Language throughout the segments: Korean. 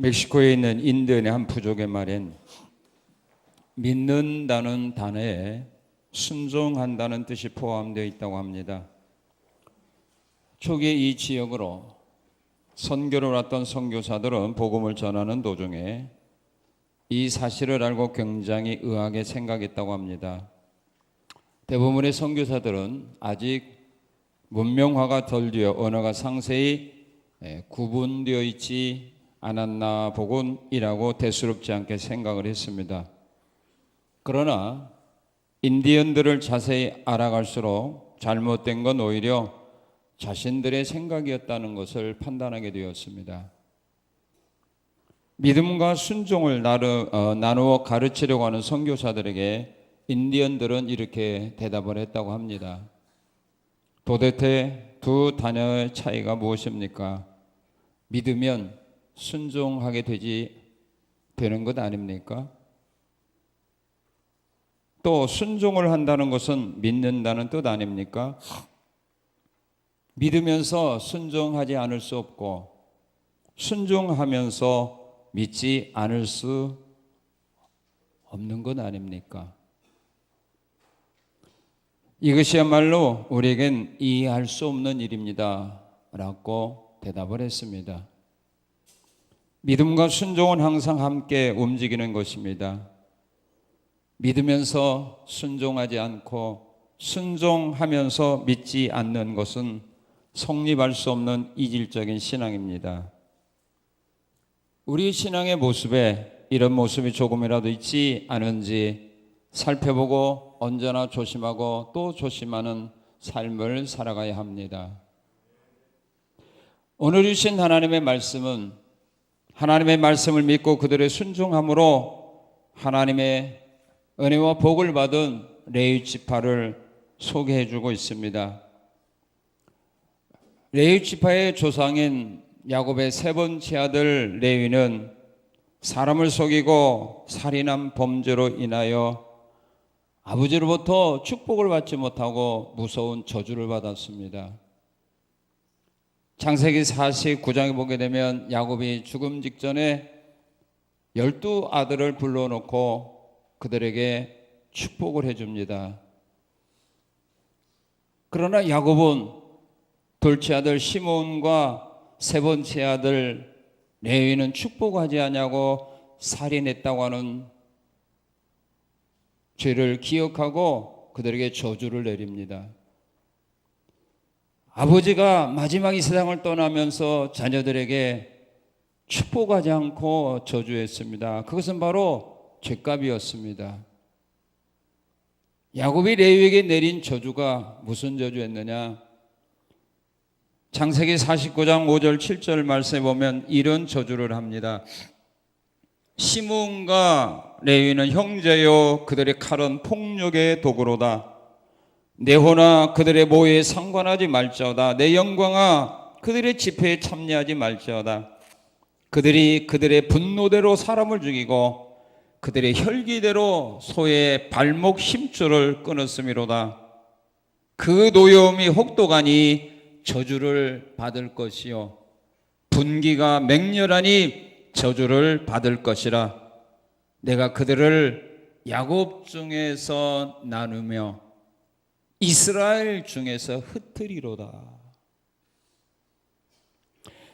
멕시코에 있는 인디언의 한 부족의 말엔 믿는다는 단어에 순종한다는 뜻이 포함되어 있다고 합니다. 초기에 이 지역으로 선교를 왔던 선교사들은 복음을 전하는 도중에 이 사실을 알고 굉장히 의아하게 생각했다고 합니다. 대부분의 선교사들은 아직 문명화가 덜 되어 언어가 상세히 구분되어 있지 않았나 보군이라고 대수롭지 않게 생각을 했습니다. 그러나 인디언들을 자세히 알아갈수록 잘못된 건 오히려 자신들의 생각이었다는 것을 판단하게 되었습니다. 믿음과 순종을 나누어 가르치려고 하는 선교사들에게 인디언들은 이렇게 대답을 했다고 합니다. 도대체 두 단어의 차이가 무엇입니까? 믿으면 순종하게 되는 것 아닙니까? 또 순종을 한다는 것은 믿는다는 뜻 아닙니까? 믿으면서 순종하지 않을 수 없고 순종하면서 믿지 않을 수 없는 것 아닙니까? 이것이야말로 우리에겐 이해할 수 없는 일입니다 라고 대답을 했습니다. 믿음과 순종은 항상 함께 움직이는 것입니다. 믿으면서 순종하지 않고 순종하면서 믿지 않는 것은 성립할 수 없는 이질적인 신앙입니다. 우리 신앙의 모습에 이런 모습이 조금이라도 있지 않은지 살펴보고 언제나 조심하고 또 조심하는 삶을 살아가야 합니다. 오늘 주신 하나님의 말씀은 하나님의 말씀을 믿고 그들의 순종함으로 하나님의 은혜와 복을 받은 레위 지파를 소개해 주고 있습니다. 레위 지파의 조상인 야곱의 세 번째 아들 레위는 사람을 속이고 살인한 범죄로 인하여 아버지로부터 축복을 받지 못하고 무서운 저주를 받았습니다. 창세기 49장에 보게 되면 야곱이 죽음 직전에 12아들을 불러놓고 그들에게 축복을 해줍니다. 그러나 야곱은 둘째 아들 시몬과 세 번째 아들 레위는 축복하지 않냐고 살인했다고 하는 죄를 기억하고 그들에게 저주를 내립니다. 아버지가 마지막 이 세상을 떠나면서 자녀들에게 축복하지 않고 저주했습니다. 그것은 바로 죄값이었습니다. 야곱이 레위에게 내린 저주가 무슨 저주였느냐? 창세기 49장 5절 7절 말씀에 보면 이런 저주를 합니다. 시므온과 레위는 형제요 그들의 칼은 폭력의 도구로다. 내 호나 그들의 모에 상관하지 말지어다. 내 영광아 그들의 집회에 참여하지 말지어다. 그들이 그들의 분노대로 사람을 죽이고 그들의 혈기대로 소의 발목 힘줄을 끊었음이로다. 그 노여움이 혹독하니 저주를 받을 것이요 분기가 맹렬하니 저주를 받을 것이라. 내가 그들을 야곱 중에서 나누며 이스라엘 중에서 흩으리로다.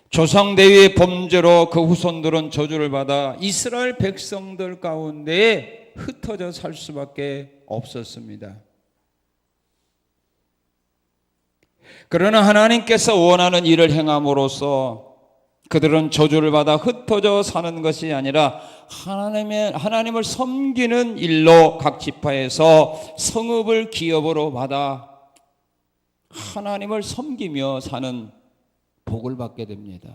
조상 레위의 범죄로 그 후손들은 저주를 받아 이스라엘 백성들 가운데 흩어져 살 수밖에 없었습니다. 그러나 하나님께서 원하는 일을 행함으로써 그들은 저주를 받아 흩어져 사는 것이 아니라 하나님을 섬기는 일로 각 지파에서 성읍을 기업으로 받아 하나님을 섬기며 사는 복을 받게 됩니다.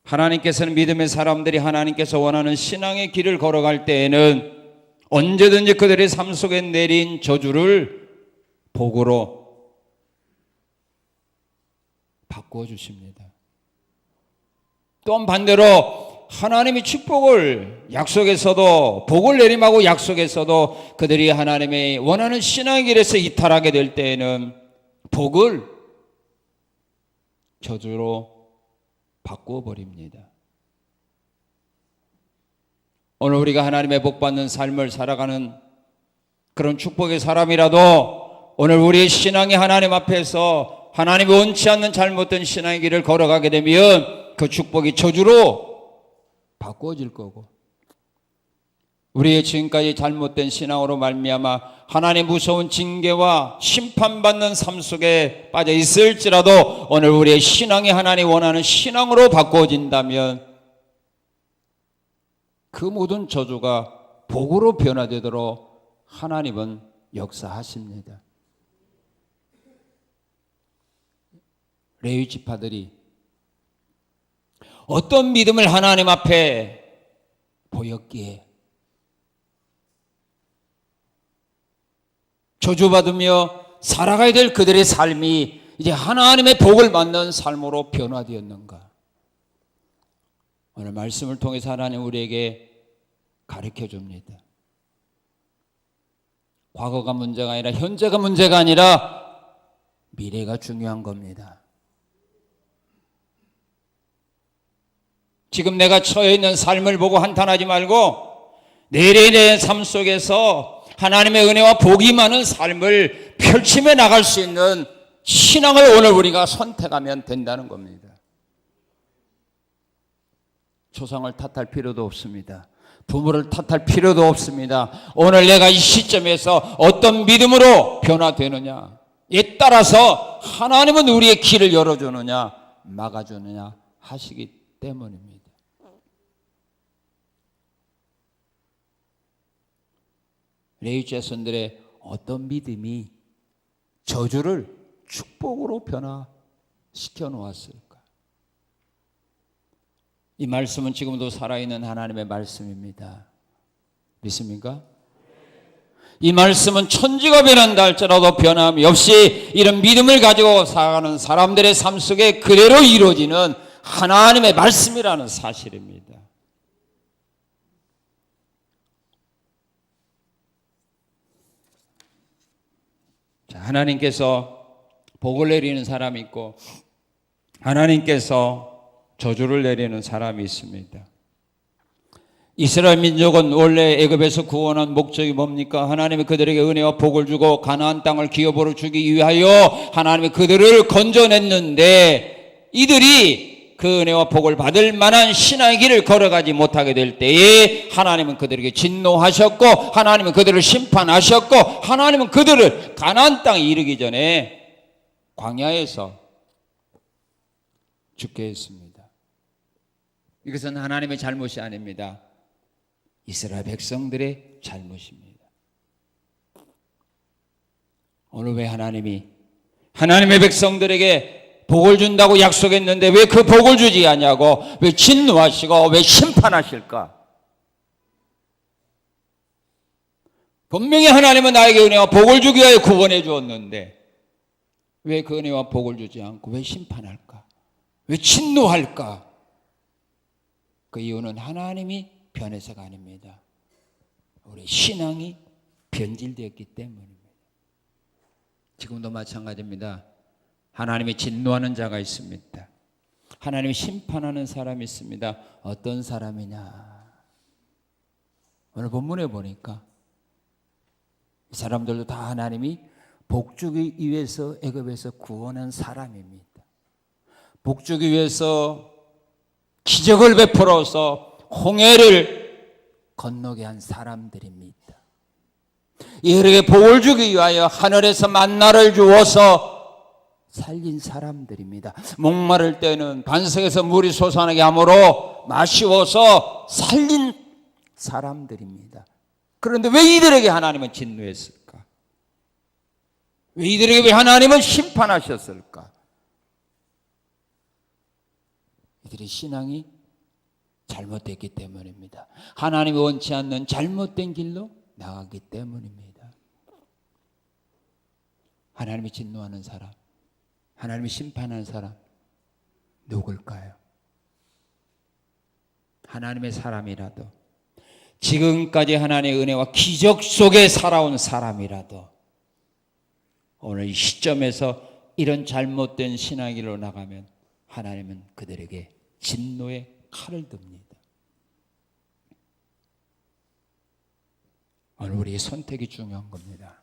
하나님께서는 믿음의 사람들이 하나님께서 원하는 신앙의 길을 걸어갈 때에는 언제든지 그들의 삶 속에 내린 저주를 복으로 바꾸어 주십니다. 또한 반대로 하나님이 축복을 약속에서도 복을 내림하고 약속에서도 그들이 하나님의 원하는 신앙의 길에서 이탈하게 될 때에는 복을 저주로 바꾸어 버립니다. 오늘 우리가 하나님의 복받는 삶을 살아가는 그런 축복의 사람이라도 오늘 우리의 신앙이 하나님 앞에서 하나님이 원치 않는 잘못된 신앙의 길을 걸어가게 되면 그 축복이 저주로 바꾸어질 거고, 우리의 지금까지 잘못된 신앙으로 말미암아 하나님의 무서운 징계와 심판받는 삶 속에 빠져 있을지라도 오늘 우리의 신앙이 하나님이 원하는 신앙으로 바꾸어진다면 그 모든 저주가 복으로 변화되도록 하나님은 역사하십니다. 레위 지파들이 어떤 믿음을 하나님 앞에 보였기에 저주받으며 살아가야 될 그들의 삶이 이제 하나님의 복을 받는 삶으로 변화되었는가? 오늘 말씀을 통해서 하나님 우리에게 가르쳐 줍니다. 과거가 문제가 아니라 현재가 문제가 아니라 미래가 중요한 겁니다. 지금 내가 처해 있는 삶을 보고 한탄하지 말고 내일의 삶 속에서 하나님의 은혜와 복이 많은 삶을 펼치며 나갈 수 있는 신앙을 오늘 우리가 선택하면 된다는 겁니다. 조상을 탓할 필요도 없습니다. 부모를 탓할 필요도 없습니다. 오늘 내가 이 시점에서 어떤 믿음으로 변화되느냐에 따라서 하나님은 우리의 길을 열어주느냐 막아주느냐 하시기 때문입니다. 레위 자손들의 어떤 믿음이 저주를 축복으로 변화시켜 놓았을까? 이 말씀은 지금도 살아있는 하나님의 말씀입니다. 믿습니까? 이 말씀은 천지가 변한다 할지라도 변함이 없이 이런 믿음을 가지고 살아가는 사람들의 삶 속에 그대로 이루어지는 하나님의 말씀이라는 사실입니다. 하나님께서 복을 내리는 사람이 있고 하나님께서 저주를 내리는 사람이 있습니다. 이스라엘 민족은 원래 애굽에서 구원한 목적이 뭡니까? 하나님이 그들에게 은혜와 복을 주고 가나안 땅을 기업으로 주기 위하여 하나님이 그들을 건져냈는데 이들이 그 은혜와 복을 받을 만한 신앙의 길을 걸어가지 못하게 될 때에 하나님은 그들에게 진노하셨고 하나님은 그들을 심판하셨고 하나님은 그들을 가나안 땅에 이르기 전에 광야에서 죽게 했습니다. 이것은 하나님의 잘못이 아닙니다. 이스라엘 백성들의 잘못입니다. 오늘 왜 하나님의 백성들에게 복을 준다고 약속했는데 왜 그 복을 주지 않냐고, 왜 진노하시고 왜 심판하실까? 분명히 하나님은 나에게 은혜와 복을 주기 위하여 구원해 주었는데 왜 그 은혜와 복을 주지 않고 왜 심판할까? 왜 진노할까? 그 이유는 하나님이 변해서가 아닙니다. 우리 신앙이 변질되었기 때문입니다. 지금도 마찬가지입니다. 하나님이 진노하는 자가 있습니다. 하나님이 심판하는 사람이 있습니다. 어떤 사람이냐? 오늘 본문에 보니까 이 사람들도 다 하나님이 복주기 위해서 애굽에서 구원한 사람입니다. 복주기 위해서 기적을 베풀어서 홍해를 건너게 한 사람들입니다. 이들에게 복을 주기 위하여 하늘에서 만나를 주어서 살린 사람들입니다. 목마를 때는 반석에서 물이 솟아나게 함으로 마시워서 살린 사람들입니다. 그런데 왜 이들에게 하나님은 진노했을까? 왜 이들에게 왜 하나님은 심판하셨을까? 이들의 신앙이 잘못됐기 때문입니다. 하나님이 원치 않는 잘못된 길로 나가기 때문입니다. 하나님이 진노하는 사람, 하나님이 심판하는 사람 누굴까요? 하나님의 사람이라도, 지금까지 하나님의 은혜와 기적 속에 살아온 사람이라도 오늘 이 시점에서 이런 잘못된 신앙길로 나가면 하나님은 그들에게 진노의 칼을 듭니다. 오늘 우리의 선택이 중요한 겁니다.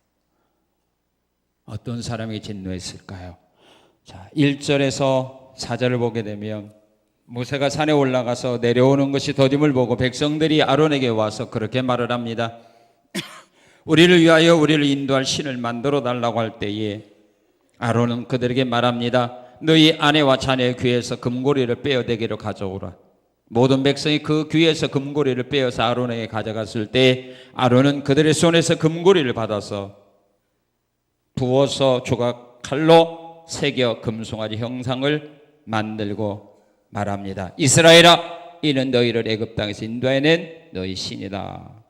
어떤 사람이 진노했을까요? 자, 1절에서 4절을 보게 되면 모세가 산에 올라가서 내려오는 것이 더딤을 보고 백성들이 아론에게 와서 그렇게 말을 합니다. 우리를 위하여 우리를 인도할 신을 만들어 달라고 할 때에 아론은 그들에게 말합니다. 너희 아내와 자녀의 귀에서 금고리를 빼어대기를 가져오라. 모든 백성이 그 귀에서 금고리를 빼어서 아론에게 가져갔을 때 아론은 그들의 손에서 금고리를 받아서 부어서 조각 칼로 새겨 금송아지 형상을 만들고 말합니다. 이스라엘아, 이는 너희를 애굽 땅에서 인도해낸 너희 신이다.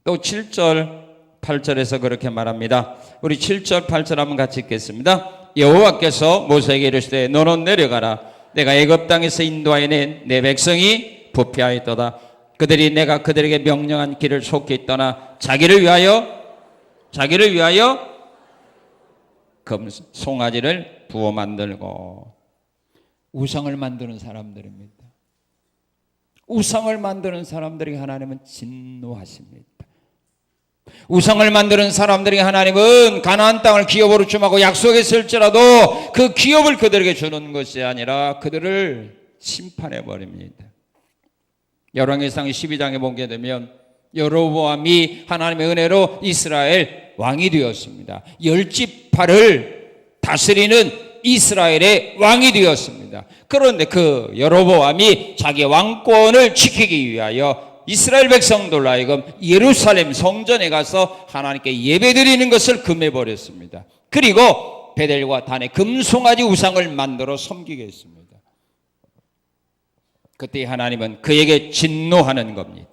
또 7절 8절에서 그렇게 말합니다. 우리 7절 8절 한번 같이 읽겠습니다. 여호와께서 모세에게 이르시되 너는 내려가라. 내가 애굽 땅에서 인도하여낸 내 백성이 부패하였도다. 그들이 내가 그들에게 명령한 길을 속히 떠나 자기를 위하여 송아지를 부어 만들고. 우상을 만드는 사람들입니다. 우상을 만드는 사람들에게 하나님은 진노하십니다. 우상을 만드는 사람들에게 하나님은 가나안 땅을 기업으로 주마고 약속했을지라도 그 기업을 그들에게 주는 것이 아니라 그들을 심판해 버립니다. 열왕기상 12장에 보게 되면 여로보암이 하나님의 은혜로 이스라엘 왕이 되었습니다. 10지파를 다스리는 이스라엘의 왕이 되었습니다. 그런데 그 여로보암이 자기 왕권을 지키기 위하여 이스라엘 백성들로 하여금 예루살렘 성전에 가서 하나님께 예배드리는 것을 금해버렸습니다. 그리고 베델과 단에 금송아지 우상을 만들어 섬기게 했습니다. 그때 하나님은 그에게 진노하는 겁니다.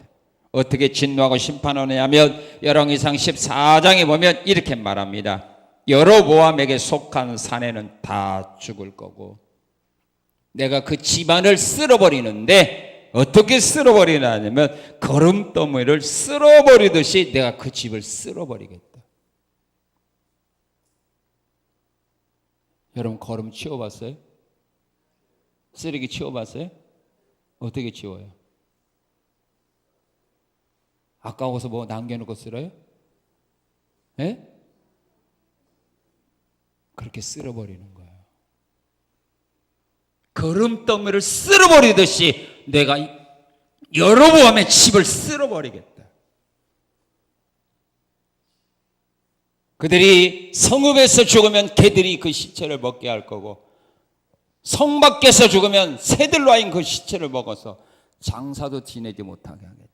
어떻게 진노하고 심판하느냐면 열왕기상 14장에 보면 이렇게 말합니다. 여로보암에게 속한 사내는 다 죽을 거고 내가 그 집안을 쓸어버리는데 어떻게 쓸어버리냐면 거름더미를 쓸어버리듯이 내가 그 집을 쓸어버리겠다. 여러분 거름 치워봤어요? 쓰레기 치워봤어요? 어떻게 치워요? 아까워서 뭐 남겨놓고 쓸어요? 예? 그렇게 쓸어버리는 거예요. 거름더미를 쓸어버리듯이 내가 여로보암의 집을 쓸어버리겠다. 그들이 성읍에서 죽으면 개들이 그 시체를 먹게 할 거고 성 밖에서 죽으면 새들로 하인 그 시체를 먹어서 장사도 지내지 못하게 하겠다.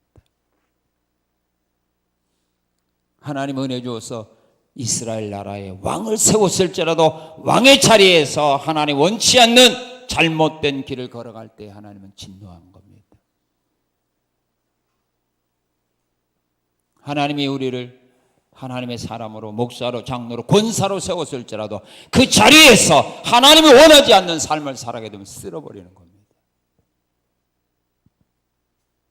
하나님 은혜 주어서 이스라엘 나라에 왕을 세웠을지라도 왕의 자리에서 하나님 원치 않는 잘못된 길을 걸어갈 때 하나님은 진노한 겁니다. 하나님이 우리를 하나님의 사람으로 목사로 장로로 권사로 세웠을지라도 그 자리에서 하나님이 원하지 않는 삶을 살아가게 되면 쓸어버리는 겁니다.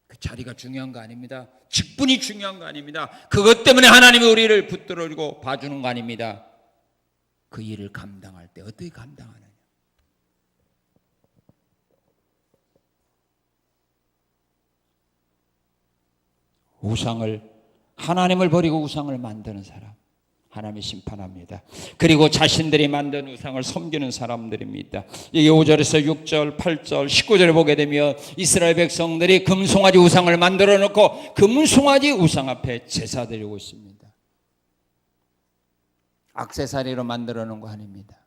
그 자리가 중요한 거 아닙니다. 직분이 중요한 거 아닙니다. 그것 때문에 하나님이 우리를 붙들어주고 봐주는 거 아닙니다. 그 일을 감당할 때 어떻게 감당하느냐. 우상을 하나님을 버리고 우상을 만드는 사람 하나님이 심판합니다. 그리고 자신들이 만든 우상을 섬기는 사람들입니다. 여기 5절에서 6절, 8절, 19절을 보게 되면 이스라엘 백성들이 금송아지 우상을 만들어 놓고 금송아지 우상 앞에 제사 드리고 있습니다. 액세서리로 만들어 놓은 거 아닙니다.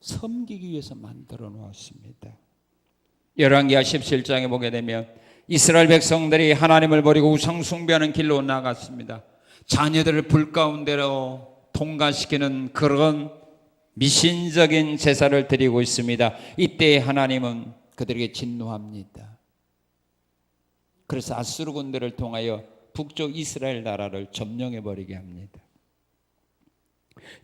섬기기 위해서 만들어 놓았습니다. 열왕기하 17장에 보게 되면 이스라엘 백성들이 하나님을 버리고 우상 숭배하는 길로 나갔습니다. 자녀들을 불 가운데로 통과시키는 그런 미신적인 제사를 드리고 있습니다. 이때 하나님은 그들에게 진노합니다. 그래서 아수르 군대를 통하여 북쪽 이스라엘 나라를 점령해 버리게 합니다.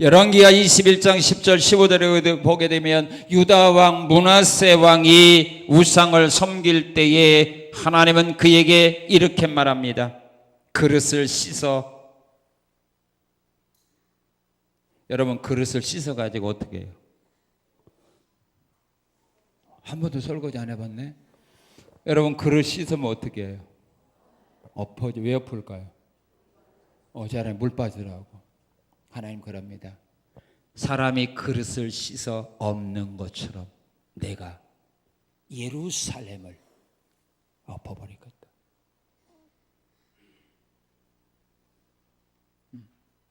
열왕기하 21장 10절 15절에 보게 되면 유다 왕 므낫세 왕이 우상을 섬길 때에 하나님은 그에게 이렇게 말합니다. 그릇을 씻어. 여러분 그릇을 씻어 가지고 어떻게 해요? 한 번도 설거지 안 해봤네. 여러분, 그릇 씻으면 어떻게 해요? 엎어져. 왜 엎을까요? 어제 물 빠지더라고. 하나님 그럽니다. 사람이 그릇을 씻어 엎는 것처럼 내가 예루살렘을 엎어버리겠다.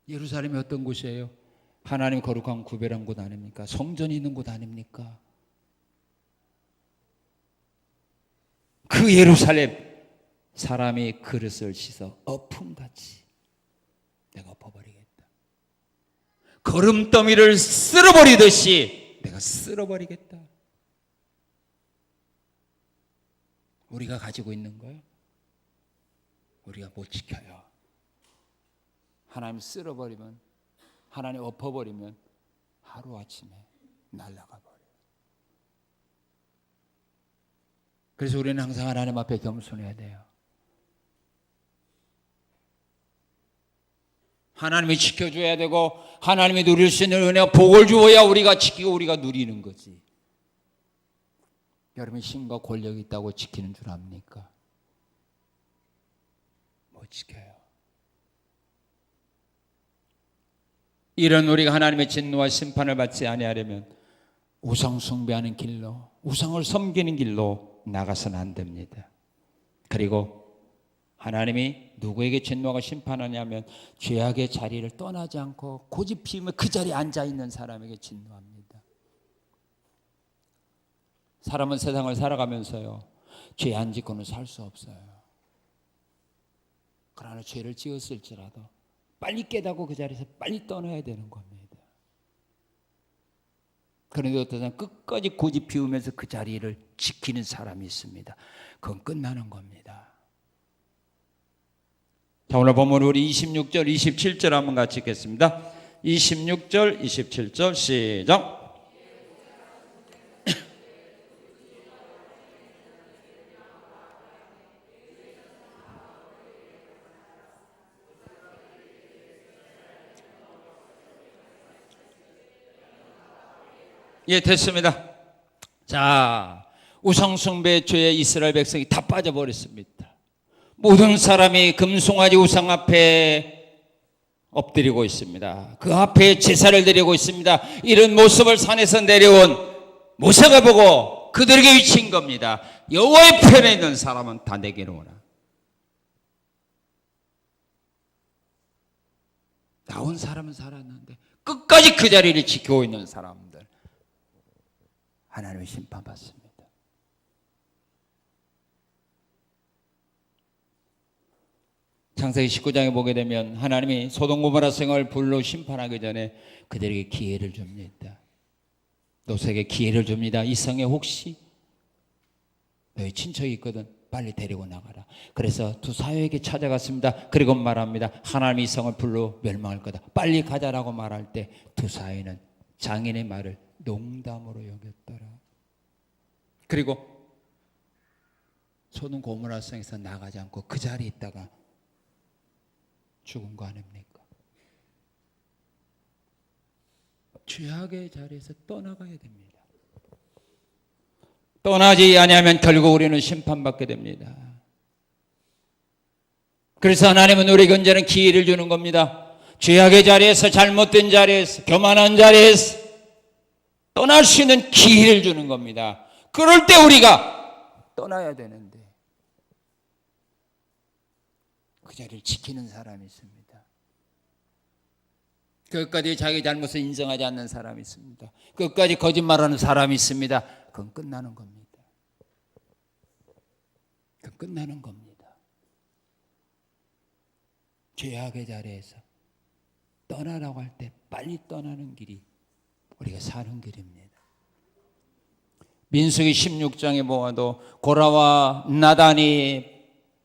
예루살렘이 어떤 곳이에요? 하나님 거룩한 구별한 곳 아닙니까? 성전이 있는 곳 아닙니까? 그 예루살렘, 사람이 그릇을 씻어 엎음같이 내가 엎어버리겠다. 거름더미를 쓸어버리듯이 내가 쓸어버리겠다. 우리가 가지고 있는 거예요. 우리가 못 지켜요. 하나님 쓸어버리면, 하나님 엎어버리면 하루아침에 날아가 버려요. 그래서 우리는 항상 하나님 앞에 겸손해야 돼요. 하나님이 지켜줘야 되고 하나님이 누릴 수 있는 은혜와 복을 주어야 우리가 지키고 우리가 누리는 거지. 여러분, 힘과 권력이 있다고 지키는 줄 압니까? 못 지켜요. 이런 우리가 하나님의 진노와 심판을 받지 아니하려면 우상 숭배하는 길로, 우상을 섬기는 길로 나가서는 안 됩니다. 그리고 하나님이 누구에게 진노하고 심판하냐면 죄악의 자리를 떠나지 않고 고집 피우며 그 자리에 앉아있는 사람에게 진노합니다. 사람은 세상을 살아가면서요, 죄 안 짓고는 살 수 없어요. 그러나 죄를 지었을지라도 빨리 깨닫고 그 자리에서 빨리 떠나야 되는 겁니다. 그런데 어떤 사람 끝까지 고집 피우면서 그 자리를 지키는 사람이 있습니다. 그건 끝나는 겁니다. 자, 오늘 본문 우리 26절, 27절 한번 같이 읽겠습니다. 26절, 27절 시작. 예, 됐습니다. 자, 우상숭배 죄에 이스라엘 백성이 다 빠져버렸습니다. 모든 사람이 금송아지 우상 앞에 엎드리고 있습니다. 그 앞에 제사를 드리고 있습니다. 이런 모습을 산에서 내려온 모세가 보고 그들에게 외친 겁니다. 여호와의 편에 있는 사람은 다 내게로 오라. 나온 사람은 살았는데 끝까지 그 자리를 지키고 있는 사람들, 하나님의 심판받습니다. 창세기 19장에 보게 되면 하나님이 소돔 고모라 성을 불로 심판하기 전에 그들에게 기회를 줍니다. 롯에게 기회를 줍니다. 이 성에 혹시 너희 친척이 있거든 빨리 데리고 나가라. 그래서 두 사회에게 찾아갔습니다. 그리고 말합니다. 하나님이 이 성을 불로 멸망할 거다. 빨리 가자라고 말할 때 두 사회는 장인의 말을 농담으로 여겼더라. 그리고 소돔 고모라 성에서 나가지 않고 그 자리에 있다가 죽은 거 아닙니까? 죄악의 자리에서 떠나가야 됩니다. 떠나지 아니하면 결국 우리는 심판받게 됩니다. 그래서 하나님은 우리에게 언제는 기회를 주는 겁니다. 죄악의 자리에서, 잘못된 자리에서, 교만한 자리에서 떠날 수 있는 기회를 주는 겁니다. 그럴 때 우리가 떠나야 되는데 그 자리를 지키는 사람이 있습니다. 끝까지 자기 잘못을 인정하지 않는 사람이 있습니다. 끝까지 거짓말하는 사람이 있습니다. 그건 끝나는 겁니다. 그건 끝나는 겁니다. 죄악의 자리에서 떠나라고 할 때 빨리 떠나는 길이 우리가 사는 길입니다. 민수기 16장에 보아도 고라와 나단이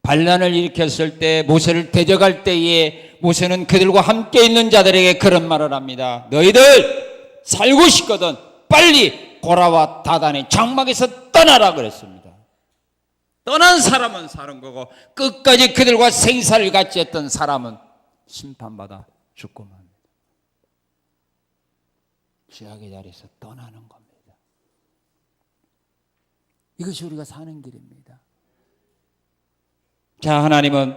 반란을 일으켰을 때 모세를 대적할 때에 모세는 그들과 함께 있는 자들에게 그런 말을 합니다. 너희들 살고 싶거든 빨리 고라와 다단의 장막에서 떠나라 그랬습니다. 떠난 사람은 사는 거고 끝까지 그들과 생사를 같이 했던 사람은 심판받아 죽고 맙니다. 죄악의 자리에서 떠나는 겁니다. 이것이 우리가 사는 길입니다. 자, 하나님은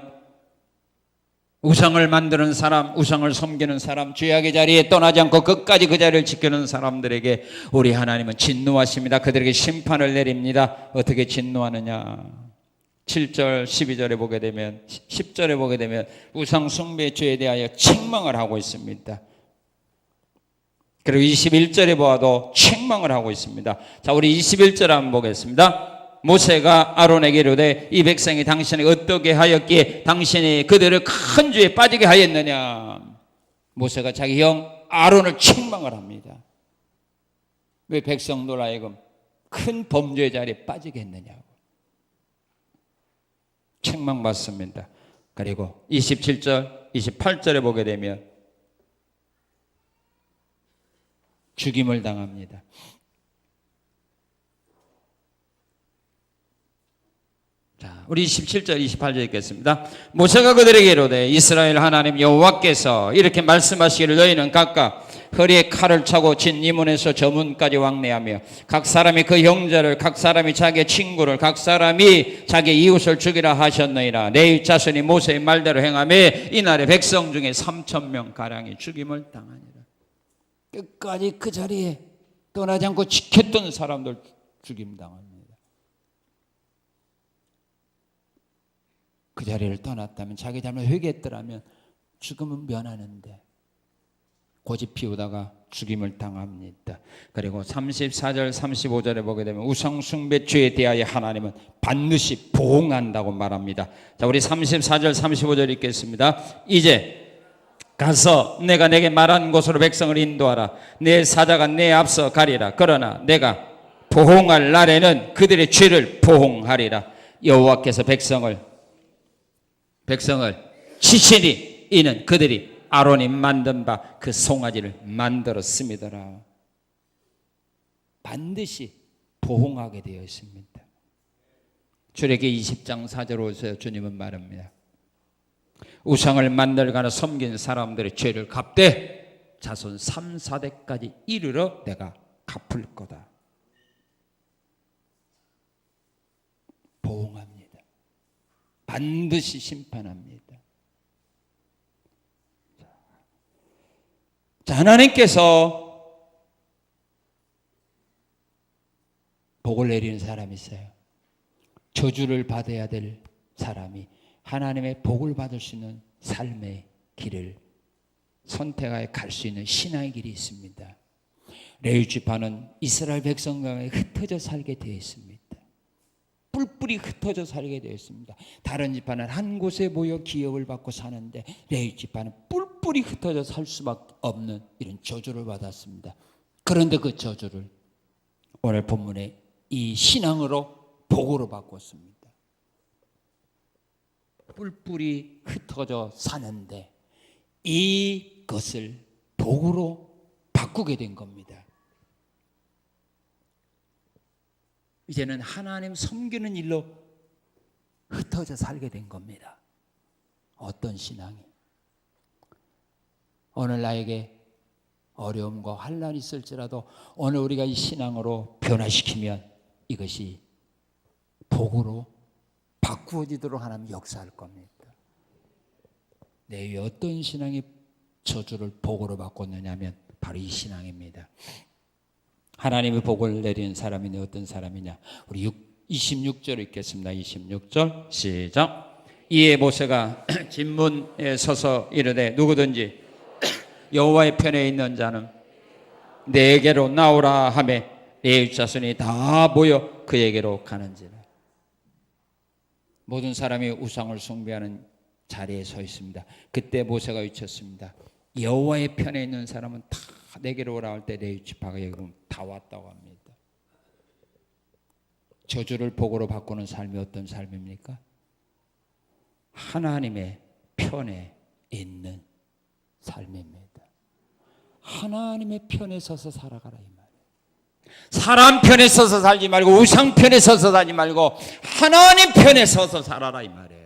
우상을 만드는 사람, 우상을 섬기는 사람, 죄악의 자리에 떠나지 않고 끝까지 그 자리를 지키는 사람들에게 우리 하나님은 진노하십니다. 그들에게 심판을 내립니다. 어떻게 진노하느냐? 7절, 12절에 보게 되면, 10절에 보게 되면 우상 숭배의 죄에 대하여 책망을 하고 있습니다. 그리고 21절에 보아도 책망을 하고 있습니다. 자, 우리 21절 한번 보겠습니다. 모세가 아론에게 이르되 이 백성이 당신에게 어떻게 하였기에 당신이 그들을 큰 죄에 빠지게 하였느냐. 모세가 자기 형 아론을 책망을 합니다. 왜 백성들 하여금 큰 범죄의 자리에 빠지게 했느냐고 책망받습니다. 그리고 27절, 28절에 보게 되면 죽임을 당합니다. 자, 우리 27절, 28절 읽겠습니다. 모세가 그들에게 이르되 이스라엘 하나님 여호와께서 이렇게 말씀하시기를 너희는 각각 허리에 칼을 차고 진 이 문에서 저 문까지 왕래하며 각 사람이 그 형제를, 각 사람이 자기의 친구를, 각 사람이 자기 이웃을 죽이라 하셨느니라. 내 자손이 모세의 말대로 행하매 이날에 백성 중에 3,000명 가량이 죽임을 당하니라. 끝까지 그 자리에 떠나지 않고 지켰던 사람들 죽임 당합니다. 그 자리를 떠났다면, 자기 잘못 회개했더라면 죽음은 면하는데 고집 피우다가 죽임을 당합니다. 그리고 34절 35절에 보게 되면 우상숭배 죄에 대하여 하나님은 반드시 보응한다고 말합니다. 자, 우리 34절 35절 읽겠습니다. 이제 가서 내가 내게 말한 곳으로 백성을 인도하라. 내 사자가 내 앞서 가리라. 그러나 내가 보응할 날에는 그들의 죄를 보응하리라. 여호와께서 백성을 치시니 이는 그들이 아론이 만든 바 그 송아지를 만들었음이더라. 반드시 보응하게 되어 있습니다. 출애기 20장 4절에서 주님은 말합니다. 우상을 만들거나 섬긴 사람들의 죄를 갚되 자손 3, 4대까지 이르러 내가 갚을 거다. 보응합니다. 반드시 심판합니다. 자, 하나님께서 복을 내리는 사람이 있어요. 저주를 받아야 될 사람이 하나님의 복을 받을 수 있는 삶의 길을 선택하여 갈 수 있는 신앙의 길이 있습니다. 레위 지파는 이스라엘 백성 가운데 흩어져 살게 되어 있습니다. 뿔뿔이 흩어져 살게 되어 있습니다. 다른 지파는 한 곳에 모여 기업을 받고 사는데 레위 지파는 뿔뿔이 흩어져 살 수밖에 없는 이런 저주를 받았습니다. 그런데 그 저주를 오늘 본문에 이 신앙으로 복으로 바꿨습니다. 뿔뿔이 흩어져 사는데 이것을 복으로 바꾸게 된 겁니다. 이제는 하나님 섬기는 일로 흩어져 살게 된 겁니다. 어떤 신앙이? 오늘 나에게 어려움과 환난이 있을지라도 오늘 우리가 이 신앙으로 변화시키면 이것이 복으로 바꾸어지도록 하나님 역사할 겁니다. 내 위에 어떤 신앙이 저주를 복으로 바꿨느냐면 바로 이 신앙입니다. 하나님의 복을 내리는 사람이 어떤 사람이냐? 우리 26절 읽겠습니다. 26절 시작. 이에 모세가 진문에 서서 이르되 누구든지 여호와의 편에 있는 자는 내게로 나오라 하매 레위 자손이 다 모여 그에게로 가는지라. 모든 사람이 우상을 숭배하는 자리에 서 있습니다. 그때 모세가 외쳤습니다. 여호와의 편에 있는 사람은 다 내게로 오라 할 때 레위 지파가 다 왔다고 합니다. 저주를 복으로 바꾸는 삶이 어떤 삶입니까? 하나님의 편에 있는 삶입니다. 하나님의 편에 서서 살아가라 이 말이에요. 사람 편에 서서 살지 말고 우상 편에 서서 살지 말고 하나님 편에 서서 살아라 이 말이에요.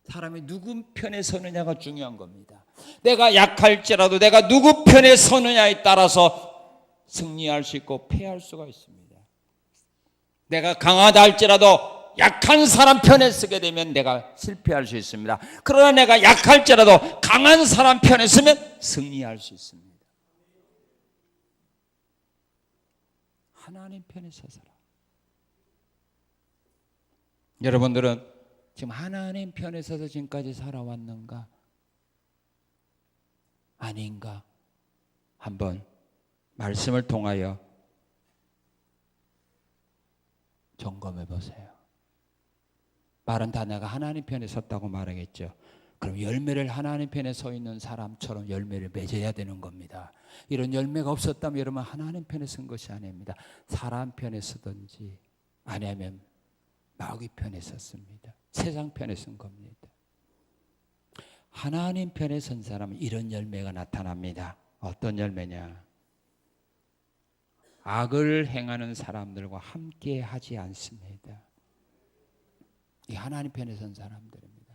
사람이 누구 편에 서느냐가 중요한 겁니다. 내가 약할지라도 내가 누구 편에 서느냐에 따라서 승리할 수 있고 패할 수가 있습니다. 내가 강하다 할지라도 약한 사람 편에 서게 되면 내가 실패할 수 있습니다. 그러나 내가 약할지라도 강한 사람 편에 서면 승리할 수 있습니다. 하나님 편에 서서라. 여러분들은 지금 하나님 편에 서서 지금까지 살아왔는가? 아닌가? 한번 말씀을 통하여 점검해 보세요. 말은 다 내가 하나님 편에 섰다고 말하겠죠. 그럼 열매를 하나님 편에 서 있는 사람처럼 열매를 맺어야 되는 겁니다. 이런 열매가 없었다면 여러분 하나님 편에 선 것이 아닙니다. 사람 편에 서든지 아니면 마귀 편에 섰습니다. 세상 편에 선 겁니다. 하나님 편에 선 사람은 이런 열매가 나타납니다. 어떤 열매냐? 악을 행하는 사람들과 함께 하지 않습니다. 이 하나님 편에 선 사람들입니다.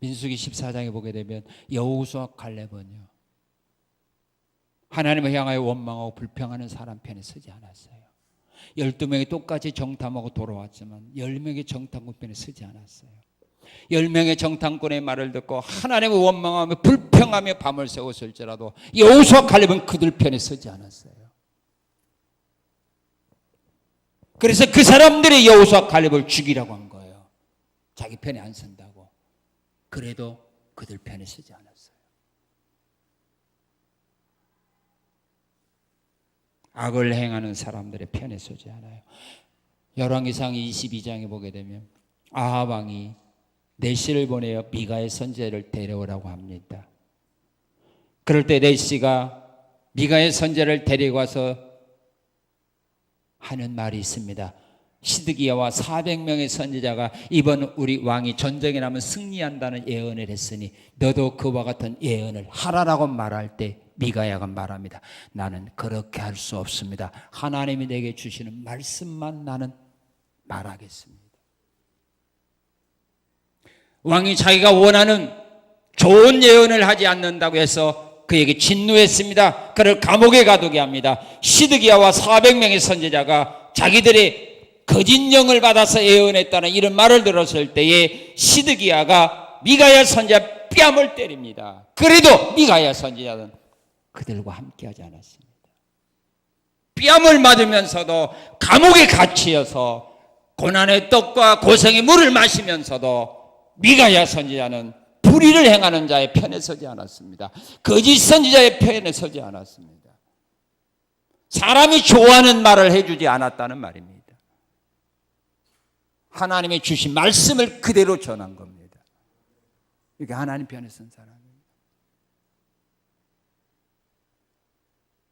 민수기 14장에 보게 되면 여호수아와 갈렙은요, 하나님을 향하여 원망하고 불평하는 사람 편에 서지 않았어요. 12명이 똑같이 정탐하고 돌아왔지만 10명의 정탐꾼 편에 서지 않았어요. 10명의 정탐꾼의 말을 듣고 하나님을 원망하며 불평하며 밤을 새웠을지라도 여호수아와 갈렙은 그들 편에 서지 않았어요. 그래서 그 사람들이 여호수아와 갈렙을 죽이라고 한 거예요. 자기 편에 안 선다고. 그래도 그들 편에 서지 않았어요. 악을 행하는 사람들의 편에 서지 않아요. 열왕기상 22장에 보게 되면 아합 왕이 넷시를 보내어 미가의 선지자를 데려오라고 합니다. 그럴 때 넷시가 미가의 선지자를 데리고 와서 하는 말이 있습니다. 시드기야와 400명의 선지자가 이번 우리 왕이 전쟁에 나면 승리한다는 예언을 했으니 너도 그와 같은 예언을 하라라고 말할 때 미가야가 말합니다. 나는 그렇게 할 수 없습니다. 하나님이 내게 주시는 말씀만 나는 말하겠습니다. 왕이 자기가 원하는 좋은 예언을 하지 않는다고 해서 그에게 진노했습니다. 그를 감옥에 가두게 합니다. 시드기야와 400명의 선지자가 자기들의 거짓 영을 받아서 예언했다는 이런 말을 들었을 때에 시드기야가 미가야 선지자 뺨을 때립니다. 그래도 미가야 선지자는 그들과 함께하지 않았습니다. 뺨을 맞으면서도 감옥에 갇히어서 고난의 떡과 고생의 물을 마시면서도 미가야 선지자는 불의를 행하는 자의 편에 서지 않았습니다. 거짓 선지자의 편에 서지 않았습니다. 사람이 좋아하는 말을 해주지 않았다는 말입니다. 하나님의 주신 말씀을 그대로 전한 겁니다. 이게 하나님 편에 선 사람입니다.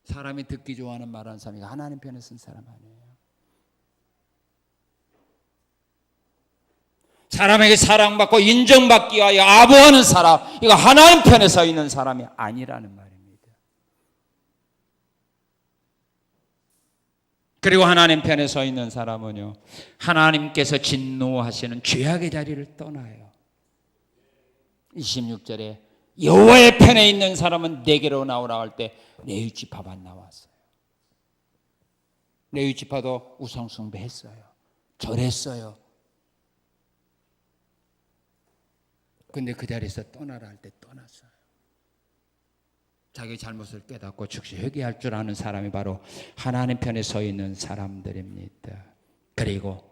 사람이 듣기 좋아하는 말하는 사람이 하나님 편에 선 사람 아니에요. 사람에게 사랑받고 인정받기 위하여 아부하는 사람, 이거 하나님 편에 서 있는 사람이 아니라는 말입니다. 그리고 하나님 편에 서 있는 사람은요, 하나님께서 진노하시는 죄악의 자리를 떠나요. 26절에 여호와의 편에 있는 사람은 내게로 나오라 할 때 레위 지파만 나왔어요. 레위 지파도 우상 숭배했어요. 절했어요. 근데 그 자리에서 떠나라 할 때 떠났어요. 자기 잘못을 깨닫고 즉시 회개할 줄 아는 사람이 바로 하나님 편에 서 있는 사람들입니다. 그리고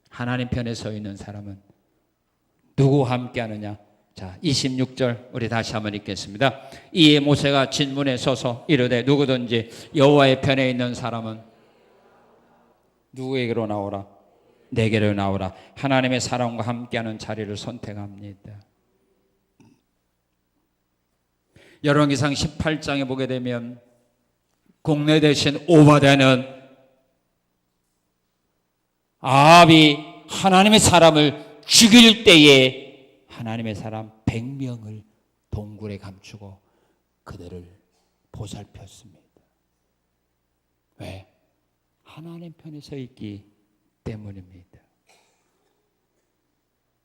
하나님 편에 서 있는 사람은 누구와 함께 하느냐? 자, 26절 우리 다시 한번 읽겠습니다. 이에 모세가 진문에 서서 이르되 누구든지 여호와의 편에 있는 사람은 누구에게로 나오라? 내게로 나오라. 하나님의 사람과 함께하는 자리를 선택합니다. 열왕기상 18장에 보게 되면 공내 대신 오바댜는 아합이 하나님의 사람을 죽일 때에 하나님의 사람 100명을 동굴에 감추고 그들을 보살폈습니다. 왜? 하나님 편에 서 있기 때문입니다.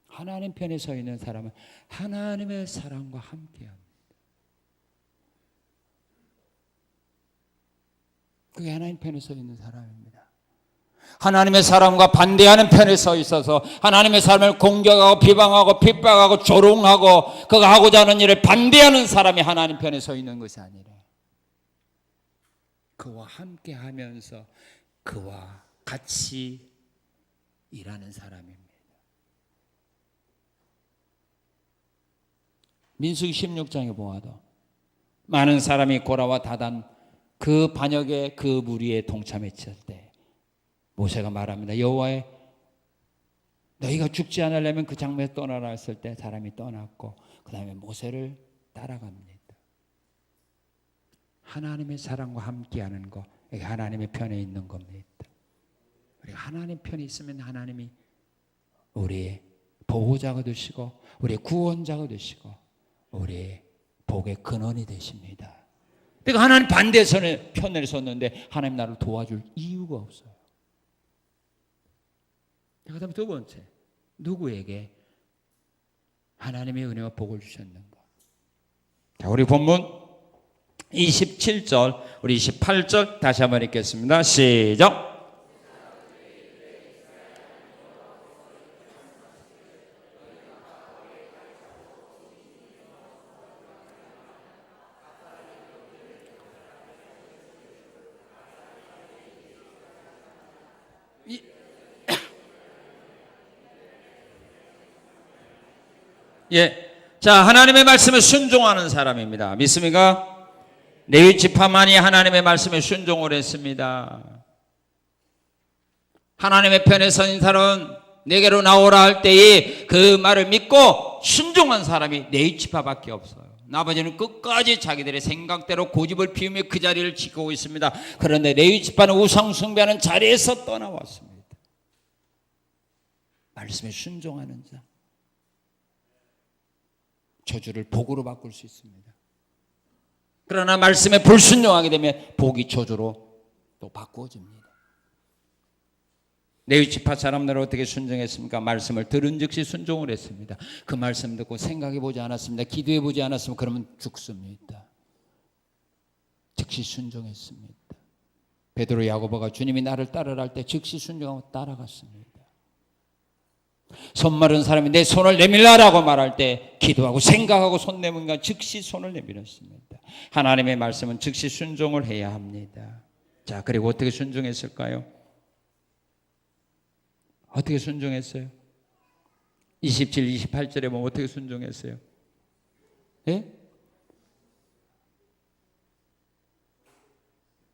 하나님 편에 서 있는 사람은 하나님의 사람과 함께합니다. 그게 하나님 편에 서 있는 사람입니다. 하나님의 사람과 반대하는 편에 서 있어서 하나님의 사람을 공격하고 비방하고 핍박하고 조롱하고 그가 하고자 하는 일을 반대하는 사람이 하나님 편에 서 있는 것이 아니라 그와 함께 하면서 그와 같이 일하는 사람입니다. 민수기 16장에 보아도 많은 사람이 고라와 다단 그 반역의 그 무리에 동참했을 때 모세가 말합니다. 여호와의 너희가 죽지 않으려면 그 장면에 떠나라 했을 때 사람이 떠났고 그 다음에 모세를 따라갑니다. 하나님의 사랑과 함께하는 것, 이게 하나님의 편에 있는 겁니다. 우리가 하나님 편에 있으면 하나님이 우리의 보호자가 되시고 우리의 구원자가 되시고 우리의 복의 근원이 되십니다. 그러니까 하나님 반대선에 편에 섰는데 하나님 나를 도와줄 이유가 없어요. 그 다음에 두 번째, 누구에게 하나님의 은혜와 복을 주셨는가? 자, 우리 본문 27절, 우리 28절 다시 한번 읽겠습니다. 시작. 예, 자, 하나님의 말씀에 순종하는 사람입니다. 믿습니까? 레위 지파만이 하나님의 말씀에 순종을 했습니다. 하나님의 편에 선 사람은 내게로 나오라 할 때에 그 말을 믿고 순종한 사람이 레위 지파밖에 없어요. 나머지는 끝까지 자기들의 생각대로 고집을 피우며 그 자리를 지키고 있습니다. 그런데 레위 지파는 우상 숭배하는 자리에서 떠나왔습니다. 말씀에 순종하는 자, 저주를 복으로 바꿀 수 있습니다. 그러나 말씀에 불순종하게 되면 복이 저주로 또 바꾸어집니다. 레위 지파 사람들은 어떻게 순종했습니까? 말씀을 들은 즉시 순종을 했습니다. 그 말씀 듣고 생각해 보지 않았습니다. 기도해 보지 않았으면 그러면 죽습니다. 즉시 순종했습니다. 베드로 야고보가 주님이 나를 따르라 할 때 즉시 순종하고 따라갔습니다. 손 마른 사람이 내 손을 내밀라라고 말할 때 기도하고 생각하고 손 내밀니까 즉시 손을 내밀었습니다. 하나님의 말씀은 즉시 순종을 해야 합니다. 자, 그리고 어떻게 순종했을까요? 어떻게 순종했어요? 27, 28절에 보면 어떻게 순종했어요? 예?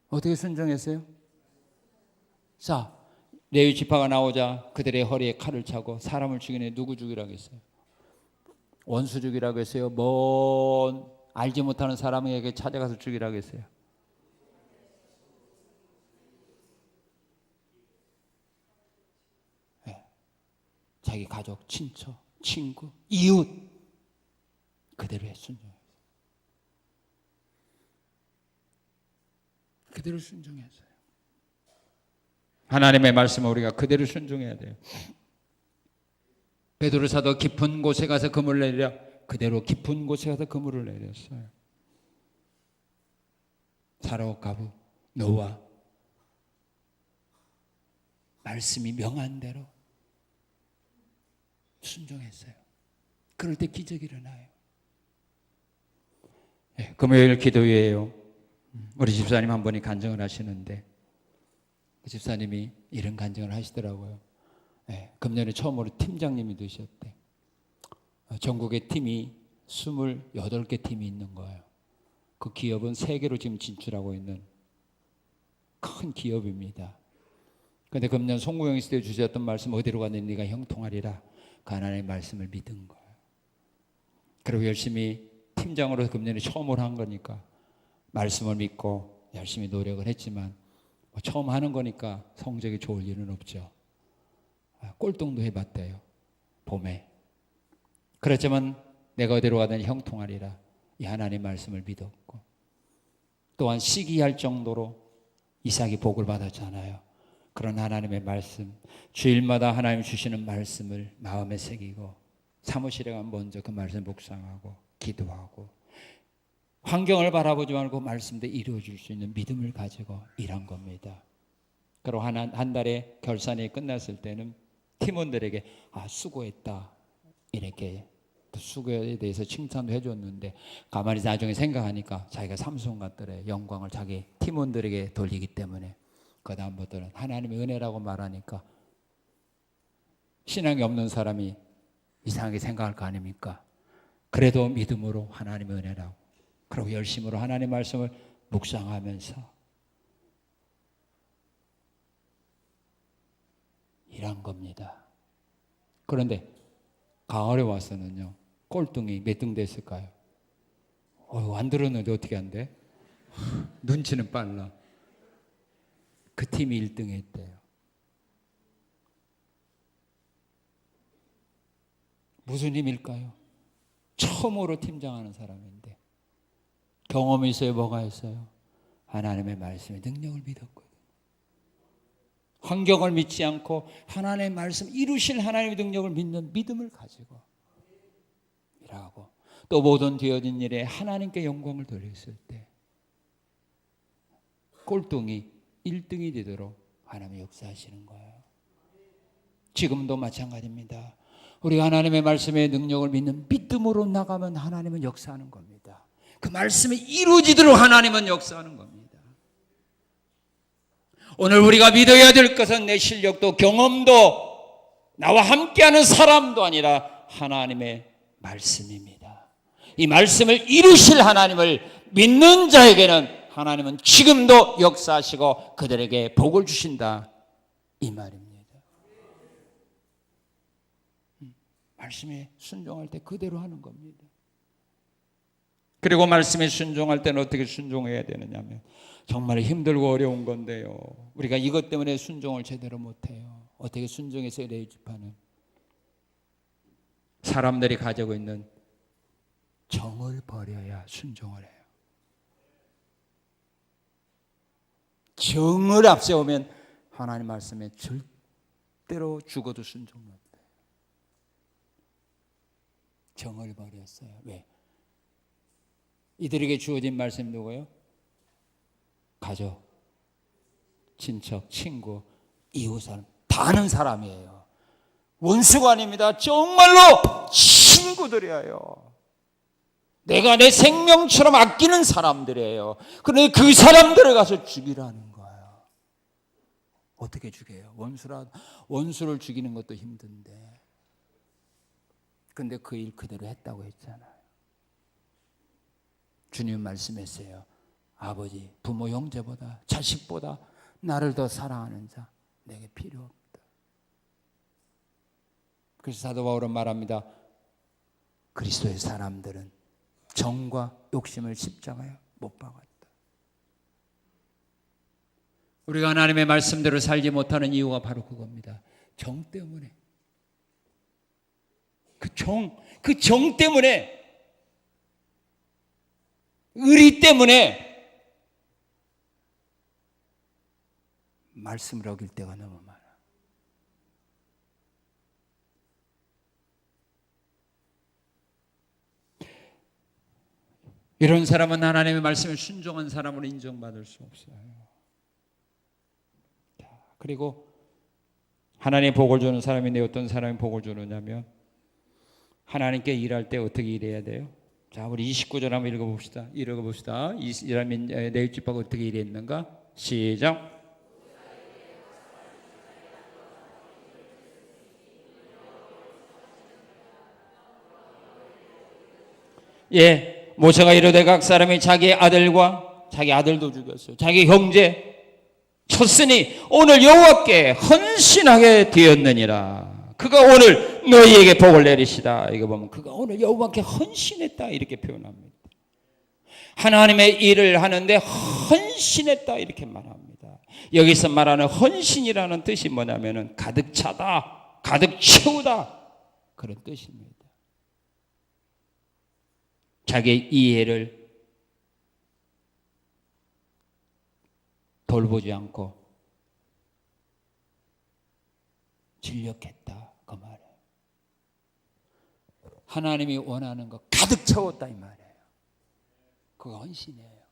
어떻게 순종했어요? 자, 레위 지파가 나오자 그들의 허리에 칼을 차고 사람을 죽이네. 누구 죽이라고 했어요? 원수 죽이라고 했어요? 먼 알지 못하는 사람에게 찾아가서 죽이라고 했어요? 네. 자기 가족, 친척, 친구, 이웃 그대로 순종했어요. 그대로 순종했어요. 하나님의 말씀을 우리가 그대로 순종해야 돼요. 베드로 사도 깊은 곳에 가서 그물을 내리라. 그대로 깊은 곳에 가서 그물을 내렸어요. 사라오 가부 노아 말씀이 명한 대로 순종했어요. 그럴 때 기적이 일어나요. 네, 금요일 기도회예요. 우리 집사님 한 분이 간증을 하시는데 그 집사님이 이런 간증을 하시더라고요. 네, 금년에 처음으로 팀장님이 되셨대. 전국에 팀이 28개 팀이 있는 거예요. 그 기업은 세계로 지금 진출하고 있는 큰 기업입니다. 그런데 금년 송구영 있을 때 주셨던 말씀 어디로 가는 네가 형통하리라. 그 하나님의 말씀을 믿은 거예요. 그리고 열심히 팀장으로 금년에 처음으로 한 거니까 말씀을 믿고 열심히 노력을 했지만 처음 하는 거니까 성적이 좋을 일은 없죠. 꼴등도 해봤대요. 봄에. 그렇지만 내가 어디로 가든 형통하리라. 이 하나님의 말씀을 믿었고 또한 시기할 정도로 이삭이 복을 받았잖아요. 그런 하나님의 말씀, 주일마다 하나님 주시는 말씀을 마음에 새기고 사무실에 가면 먼저 그 말씀 묵상하고 기도하고 환경을 바라보지 말고 말씀대로 이루어질 수 있는 믿음을 가지고 일한 겁니다. 그리고 한 달에 결산이 끝났을 때는 팀원들에게 수고했다 이렇게 수고에 대해서 칭찬도 해줬는데 가만히 나중에 생각하니까 자기가 삼손같들의 영광을 자기 팀원들에게 돌리기 때문에 그 다음부터는 하나님의 은혜라고 말하니까 신앙이 없는 사람이 이상하게 생각할 거 아닙니까? 그래도 믿음으로 하나님의 은혜라고 그리고 열심으로 하나님의 말씀을 묵상하면서 일한 겁니다. 그런데 가을에 와서는요, 꼴등이 몇 등 됐을까요? 안 들었는데 어떻게 안 돼? 눈치는 빨라. 그 팀이 1등 했대요. 무슨 힘일까요? 처음으로 팀장하는 사람인데 경험이 있어요? 뭐가 있어요? 하나님의 말씀의 능력을 믿었거든요. 환경을 믿지 않고 하나님의 말씀 이루실 하나님의 능력을 믿는 믿음을 가지고 일하고 또 모든 되어진 일에 하나님께 영광을 돌렸을 때 꼴등이 1등이 되도록 하나님이 역사하시는 거예요. 지금도 마찬가지입니다. 우리가 하나님의 말씀의 능력을 믿는 믿음으로 나가면 하나님은 역사하는 겁니다. 그 말씀이 이루어지도록 하나님은 역사하는 겁니다. 오늘 우리가 믿어야 될 것은 내 실력도 경험도 나와 함께하는 사람도 아니라 하나님의 말씀입니다. 이 말씀을 이루실 하나님을 믿는 자에게는 하나님은 지금도 역사하시고 그들에게 복을 주신다 이 말입니다. 말씀에 순종할 때 그대로 하는 겁니다. 그리고 말씀에 순종할 때는 어떻게 순종해야 되느냐면 정말 힘들고 어려운 건데요. 우리가 이것 때문에 순종을 제대로 못해요. 어떻게 순종해서 레위 지파는 사람들이 가지고 있는 정을 버려야 순종을 해요. 정을 앞세우면 하나님 말씀에 절대로 죽어도 순종 못해요. 정을 버렸어요. 왜? 이들에게 주어진 말씀이 누구예요? 가족, 친척, 친구, 이웃사람 다 아는 사람이에요. 원수가 아닙니다. 정말로 친구들이에요. 내가 내 생명처럼 아끼는 사람들이에요. 그런데 그 사람들을 가서 죽이라는 거예요. 어떻게 죽여요? 원수를 죽이는 것도 힘든데. 근데 그 일 그대로 했다고 했잖아요. 주님 말씀했어요. 아버지, 부모 형제보다 자식보다 나를 더 사랑하는 자 내게 필요 없다. 그래서 사도 바울은 말합니다. 그리스도의 사람들은 정과 욕심을 십자가에 못 박았다. 우리가 하나님의 말씀대로 살지 못하는 이유가 바로 그겁니다. 정 때문에. 그 정 때문에, 의리 때문에 말씀을 어길 때가 너무 많아. 이런 사람은 하나님의 말씀에 순종한 사람으로 인정받을 수 없어요. 그리고 하나님의 복을 주는 사람인데 어떤 사람이 복을 주느냐면 하나님께 일할 때 어떻게 일해야 돼요? 자, 우리 29절 한번 읽어봅시다. 이스라엘 레위 지파가 어떻게 일했는가? 시작. 예, 모세가 이르되 각 사람이 자기 아들과 자기 아들도 죽였어요. 자기 형제 쳤으니 오늘 여호와께 헌신하게 되었느니라. 그가 오늘 너희에게 복을 내리시다. 이거 보면 그가 오늘 여호와께 헌신했다 이렇게 표현합니다. 하나님의 일을 하는데 헌신했다 이렇게 말합니다. 여기서 말하는 헌신이라는 뜻이 뭐냐면은 가득 차다, 가득 채우다 그런 뜻입니다. 자기의 이해를 돌보지 않고 진력했다 그 말이에요. 하나님이 원하는 거 가득 채웠다 이 말이에요. 그거 헌신이에요.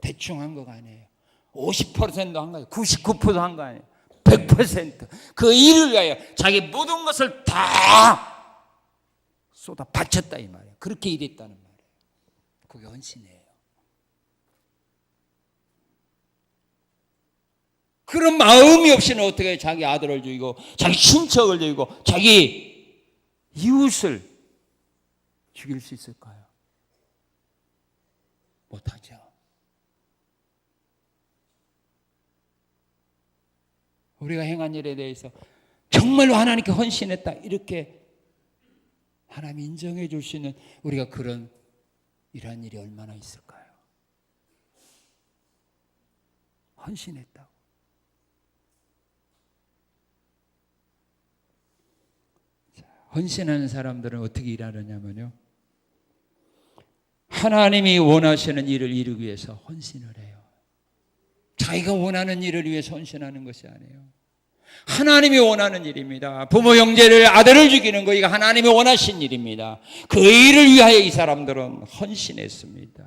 대충 한 거가 아니에요. 50%도 한 거예요. 99%도 한 거 아니에요. 100%. 그 일을 위하여 자기 모든 것을 다 쏟아 바쳤다 이 말이에요. 그렇게 일했다는 말이에요. 그게 헌신이에요. 그런 마음이 없이는 어떻게 자기 아들을 죽이고 자기 친척을 죽이고 자기 이웃을 죽일 수 있을까요? 못하죠. 우리가 행한 일에 대해서 정말로 하나님께 헌신했다 이렇게 하나님 인정해 줄 수 있는 우리가 이러한 일이 얼마나 있을까요? 헌신했다고. 헌신하는 사람들은 어떻게 일하느냐면요, 하나님이 원하시는 일을 이루기 위해서 헌신을 해요. 자기가 원하는 일을 위해서 헌신하는 것이 아니에요. 하나님이 원하는 일입니다. 부모 형제를 아들을 죽이는 거 이거 하나님이 원하신 일입니다. 그 일을 위하여 이 사람들은 헌신했습니다.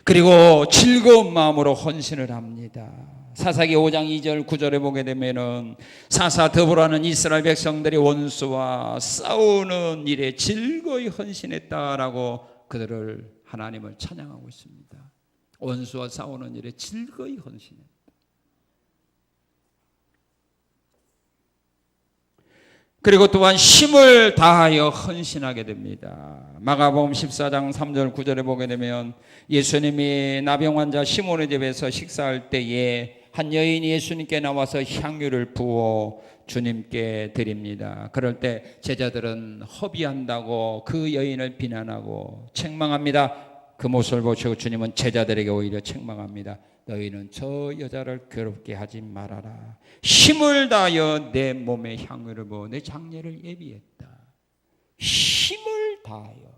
그리고 즐거운 마음으로 헌신을 합니다. 사사기 5장 2절 9절에 보게 되면은 사사 드보라는 이스라엘 백성들이 원수와 싸우는 일에 즐거이 헌신했다라고 그들을 하나님을 찬양하고 있습니다. 원수와 싸우는 일에 즐거이 헌신했다. 그리고 또한 힘을 다하여 헌신하게 됩니다. 마가복음 14장 3절 9절에 보게 되면 예수님이 나병 환자 시몬의 집에서 식사할 때에 한 여인이 예수님께 나와서 향유를 부어 주님께 드립니다. 그럴 때 제자들은 허비한다고 그 여인을 비난하고 책망합니다. 그 모습을 보시고 주님은 제자들에게 오히려 책망합니다. 너희는 저 여자를 괴롭게 하지 말아라. 힘을 다하여 내 몸에 향유를 부어 내 장례를 예비했다. 힘을 다하여.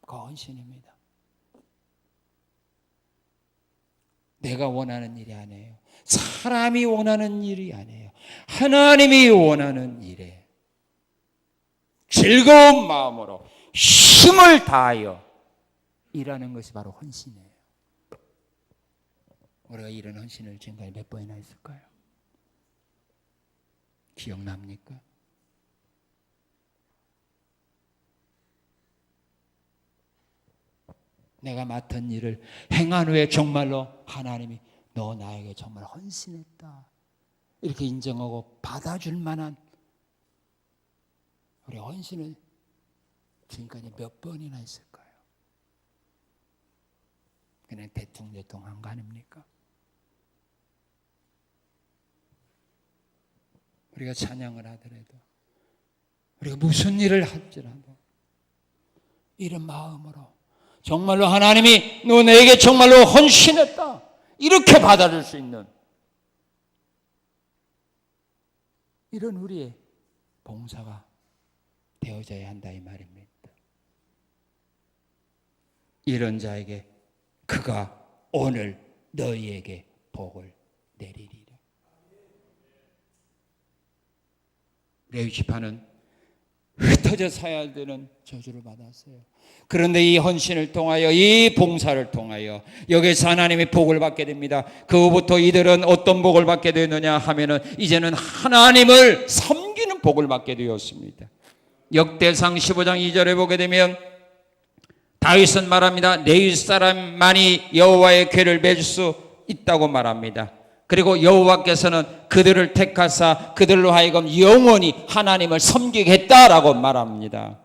그 헌신입니다. 내가 원하는 일이 아니에요. 사람이 원하는 일이 아니에요. 하나님이 원하는 일에 즐거운 마음으로 힘을 다하여 일하는 것이 바로 헌신이에요. 우리가 이런 헌신을 지금까지 몇 번이나 했을까요? 기억납니까? 내가 맡은 일을 행한 후에 정말로 하나님이 너 나에게 정말 헌신했다 이렇게 인정하고 받아줄 만한 우리 헌신을 지금까지 몇 번이나 했을까요? 그냥 대충대충 한 거 아닙니까? 우리가 찬양을 하더라도 우리가 무슨 일을 할지라도 이런 마음으로 정말로 하나님이 너 내게 정말로 헌신했다 이렇게 받아줄 수 있는 이런 우리의 봉사가 되어져야 한다 이 말입니다. 이런 자에게 그가 오늘 너희에게 복을 내리리라. 레위 지파는 흩어져 사야 되는 저주를 받았어요. 그런데 이 헌신을 통하여 이 봉사를 통하여 여기서 하나님의 복을 받게 됩니다. 그 후부터 이들은 어떤 복을 받게 되느냐 하면은 이제는 하나님을 섬기는 복을 받게 되었습니다. 역대상 15장 2절에 보게 되면 다윗은 말합니다. 레위 사람만이 여호와의 궤를 맬 수 있다고 말합니다. 그리고 여호와께서는 그들을 택하사 그들로 하여금 영원히 하나님을 섬기게 했다라고 말합니다.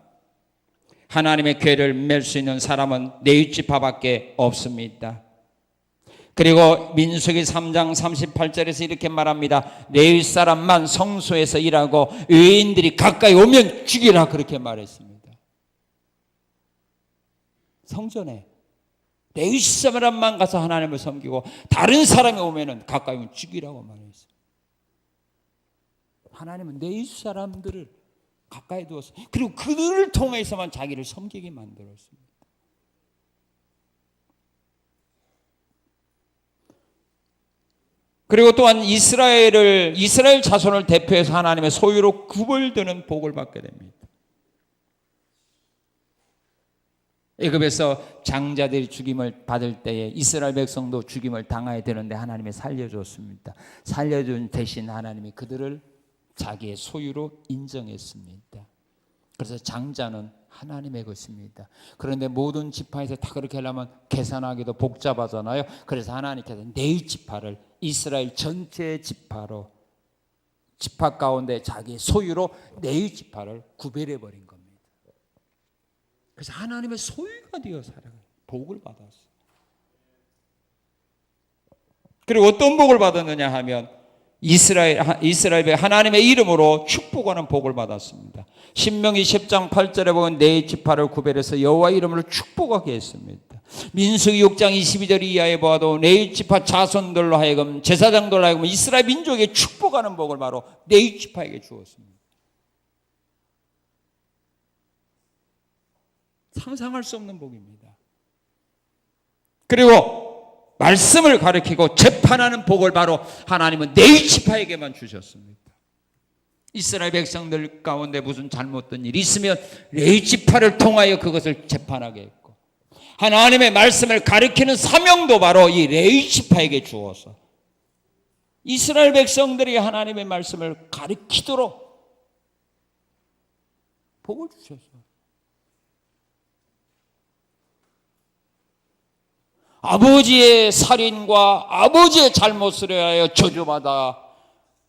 하나님의 궤를 맬 수 있는 사람은 레위 지파밖에 없습니다. 그리고 민수기 3장 38절에서 이렇게 말합니다. 레위 사람만 성소에서 일하고 외인들이 가까이 오면 죽이라 그렇게 말했습니다. 성전에 레위 사람만 가서 하나님을 섬기고 다른 사람이 오면은 가까이 오면 죽이라고 말했어요. 하나님은 레위 사람들을 가까이 두었어요. 그리고 그들을 통해서만 자기를 섬기게 만들었습니다. 그리고 또한 이스라엘 자손을 대표해서 하나님의 소유로 구벌되는 복을 받게 됩니다. 애굽에서 장자들이 죽임을 받을 때에 이스라엘 백성도 죽임을 당해야 되는데 하나님이 살려줬습니다. 살려준 대신 하나님이 그들을 자기의 소유로 인정했습니다. 그래서 장자는 하나님의 것입니다. 그런데 모든 지파에서 다 그렇게 하려면 계산하기도 복잡하잖아요. 그래서 하나님께서 네 지파를 이스라엘 전체 지파로, 지파 가운데 자기의 소유로 네 지파를 구별해 버린 겁니다. 그래서 하나님의 소유가 되어 살아가요. 복을 받았어요. 그리고 어떤 복을 받았느냐 하면 이스라엘의 하나님의 이름으로 축복하는 복을 받았습니다. 신명기 10장 8절에 보면 네 지파를 구별해서 여호와 이름으로 축복하게 했습니다. 민수기 6장 22절 이하에 보아도 네 지파 자손들로 하여금 제사장들로 하여금 이스라엘 민족에게 축복하는 복을 바로 네 지파에게 주었습니다. 상상할 수 없는 복입니다. 그리고 말씀을 가리키고 재판하는 복을 바로 하나님은 네 지파에게만 주셨습니다. 이스라엘 백성들 가운데 무슨 잘못된 일이 있으면 네 지파를 통하여 그것을 재판하게 했고, 하나님의 말씀을 가리키는 사명도 바로 이 네 지파에게 주어서 이스라엘 백성들이 하나님의 말씀을 가리키도록 복을 주셨어요. 아버지의 살인과 아버지의 잘못을 위하여 저주받아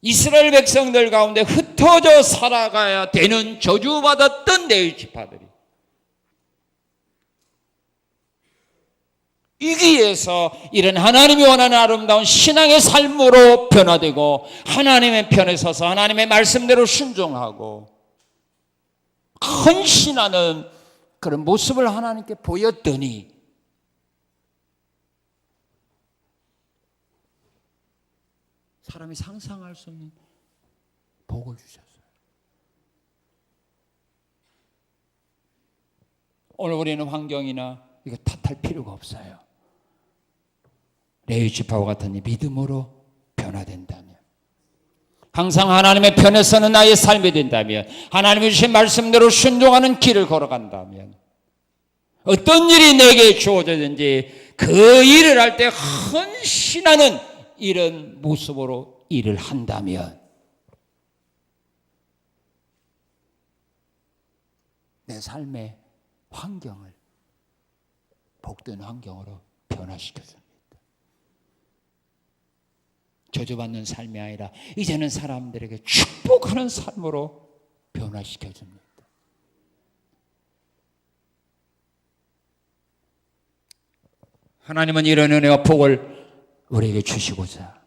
이스라엘 백성들 가운데 흩어져 살아가야 되는 저주받았던 네 지파들이 위기에서 이런 하나님이 원하는 아름다운 신앙의 삶으로 변화되고 하나님의 편에 서서 하나님의 말씀대로 순종하고 헌신하는 그런 모습을 하나님께 보였더니 사람이 상상할 수 없는 복을 주셨어요. 오늘 우리는 환경이나 이거 탓할 필요가 없어요. 레위 지파와 같은 이 믿음으로 변화된다면, 항상 하나님의 편에 서는 나의 삶이 된다면, 하나님이 주신 말씀대로 순종하는 길을 걸어간다면, 어떤 일이 내게 주어졌든지 그 일을 할 때 헌신하는 이런 모습으로 일을 한다면 내 삶의 환경을 복된 환경으로 변화시켜줍니다. 저주받는 삶이 아니라 이제는 사람들에게 축복하는 삶으로 변화시켜줍니다. 하나님은 이런 은혜와 복을 우리에게 주시고자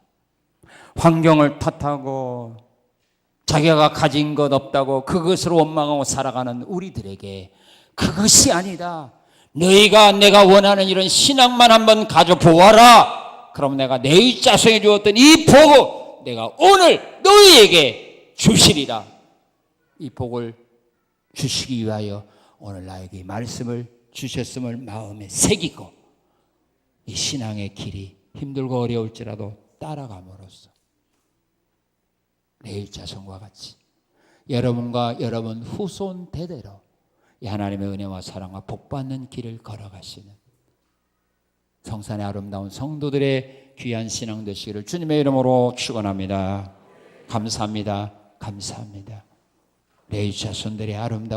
환경을 탓하고 자기가 가진 것 없다고 그것으로 원망하고 살아가는 우리들에게 그것이 아니다, 너희가 내가 원하는 이런 신앙만 한번 가져보아라, 그럼 내가 내 자손에 주었던 이 복을 내가 오늘 너희에게 주시리라. 이 복을 주시기 위하여 오늘 나에게 말씀을 주셨음을 마음에 새기고 이 신앙의 길이 힘들고 어려울지라도 따라감으로써 내 자손과 같이 여러분과 여러분 후손 대대로 이 하나님의 은혜와 사랑과 복받는 길을 걸어가시는 성산의 아름다운 성도들의 귀한 신앙 되시기를 주님의 이름으로 축원합니다. 감사합니다. 감사합니다. 내 자손들의 아름다운